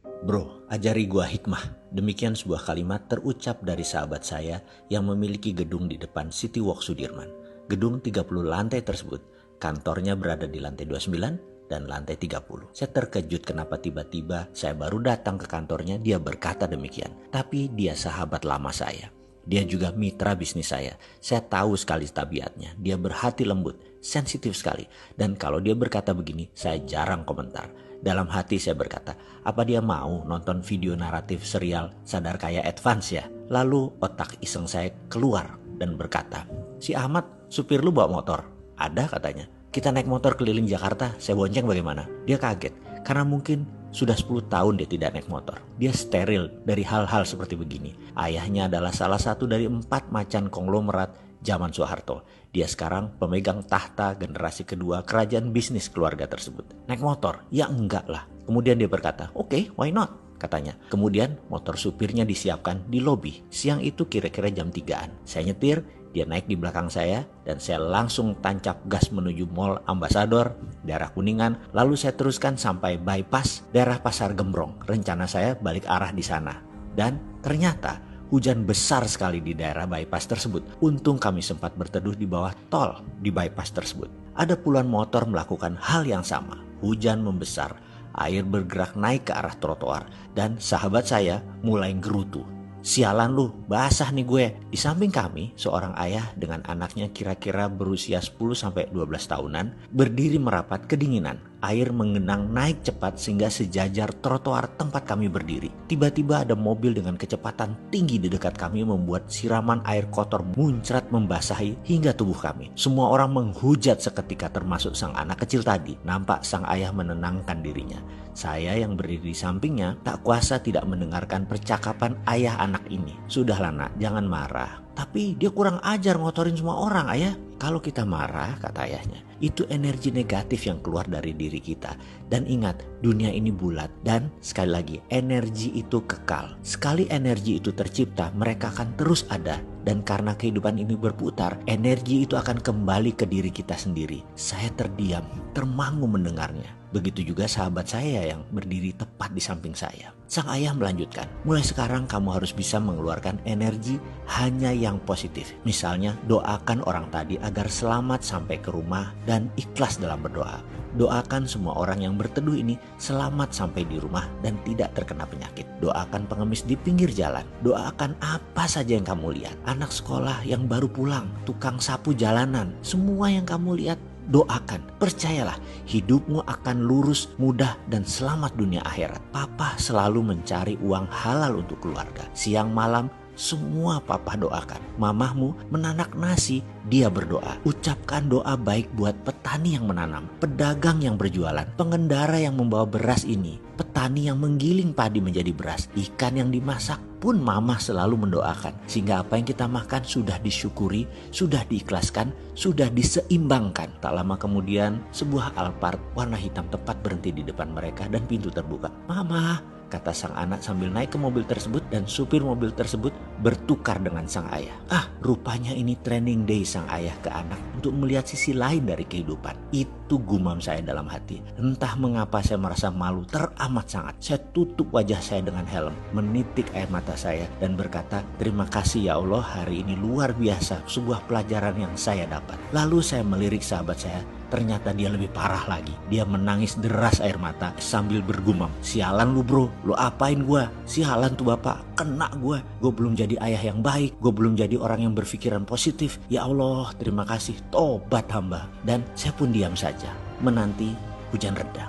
Bro, ajari gua hikmah. Demikian sebuah kalimat terucap dari sahabat saya yang memiliki gedung di depan City Walk Sudirman. Gedung 30 lantai tersebut, kantornya berada di lantai 29 dan lantai 30. Saya terkejut kenapa tiba-tiba saya baru datang ke kantornya dia berkata demikian. Tapi dia sahabat lama saya. Dia juga mitra bisnis saya. Saya tahu sekali tabiatnya. Dia berhati lembut, sensitif sekali. Dan kalau dia berkata begini, saya jarang komentar. Dalam hati saya berkata, apa dia mau nonton video naratif serial Sadar Kaya Advance ya? Lalu otak iseng saya keluar dan berkata, si Ahmad supir lu bawa motor? Ada katanya. Kita naik motor keliling Jakarta, saya bonceng bagaimana? Dia kaget, karena mungkin sudah 10 tahun dia tidak naik motor. Dia steril dari hal-hal seperti begini. Ayahnya adalah salah satu dari 4 macan konglomerat zaman Soeharto. Dia sekarang pemegang tahta generasi kedua kerajaan bisnis keluarga tersebut. Naik motor? Ya enggak lah. Kemudian dia berkata, oke, why not? Katanya. Kemudian motor supirnya disiapkan di lobi. Siang itu kira-kira jam 3-an. Saya nyetir, dia naik di belakang saya dan saya langsung tancap gas menuju Mall Ambassador, daerah Kuningan. Lalu saya teruskan sampai bypass daerah Pasar Gembrong. Rencana saya balik arah di sana. Dan ternyata hujan besar sekali di daerah bypass tersebut. Untung kami sempat berteduh di bawah tol di bypass tersebut. Ada puluhan motor melakukan hal yang sama. Hujan membesar, air bergerak naik ke arah trotoar, dan sahabat saya mulai gerutu. Sialan lu, basah nih gue. Di samping kami, seorang ayah dengan anaknya kira-kira berusia 10-12 tahunan berdiri merapat kedinginan. Air mengenang naik cepat sehingga sejajar trotoar tempat kami berdiri. Tiba-tiba ada mobil dengan kecepatan tinggi di dekat kami membuat siraman air kotor muncrat membasahi hingga tubuh kami. Semua orang menghujat seketika termasuk sang anak kecil tadi. Nampak sang ayah menenangkan dirinya. Saya yang berdiri di sampingnya tak kuasa tidak mendengarkan percakapan ayah anak ini. Sudahlah nak, jangan marah. Tapi dia kurang ajar ngotorin semua orang ayah. Kalau kita marah, kata ayahnya, itu energi negatif yang keluar dari diri kita. Dan ingat, dunia ini bulat. Dan sekali lagi, energi itu kekal. Sekali energi itu tercipta, mereka akan terus ada. Dan karena kehidupan ini berputar, energi itu akan kembali ke diri kita sendiri. Saya terdiam, termangu mendengarnya. Begitu juga sahabat saya yang berdiri tepat di samping saya. Sang ayah melanjutkan, mulai sekarang kamu harus bisa mengeluarkan energi hanya yang positif. Misalnya doakan orang tadi agar selamat sampai ke rumah dan ikhlas dalam berdoa. Doakan semua orang yang berteduh ini selamat sampai di rumah dan tidak terkena penyakit. Doakan pengemis di pinggir jalan. Doakan apa saja yang kamu lihat. Anak sekolah yang baru pulang, tukang sapu jalanan, semua yang kamu lihat. Doakan, percayalah hidupmu akan lurus, mudah dan selamat dunia akhirat. Papa selalu mencari uang halal untuk keluarga. Siang malam semua papa doakan. Mamahmu menanak nasi, dia berdoa. Ucapkan doa baik buat petani yang menanam, pedagang yang berjualan, pengendara yang membawa beras ini, petani yang menggiling padi menjadi beras, ikan yang dimasak pun mamah selalu mendoakan. Sehingga apa yang kita makan sudah disyukuri, sudah diikhlaskan, sudah diseimbangkan. Tak lama kemudian sebuah Alphard warna hitam tepat berhenti di depan mereka dan pintu terbuka. Mama, kata sang anak sambil naik ke mobil tersebut dan supir mobil tersebut bertukar dengan sang ayah. Rupanya ini training day sang ayah ke anak untuk melihat sisi lain dari kehidupan. Itu gumam saya dalam hati. Entah mengapa saya merasa malu teramat sangat. Saya tutup wajah saya dengan helm, menitik air mata saya dan berkata, terima kasih ya Allah, hari ini luar biasa, sebuah pelajaran yang saya dapat. Lalu saya melirik sahabat saya. Ternyata dia lebih parah lagi. Dia menangis deras air mata sambil bergumam, sialan lu bro, lu apain gua? Sialan tuh bapak, kena gua. Gua belum jadi ayah yang baik, gua belum jadi orang yang berpikiran positif. Ya Allah, terima kasih, tobat hamba. Dan saya pun diam saja menanti hujan reda.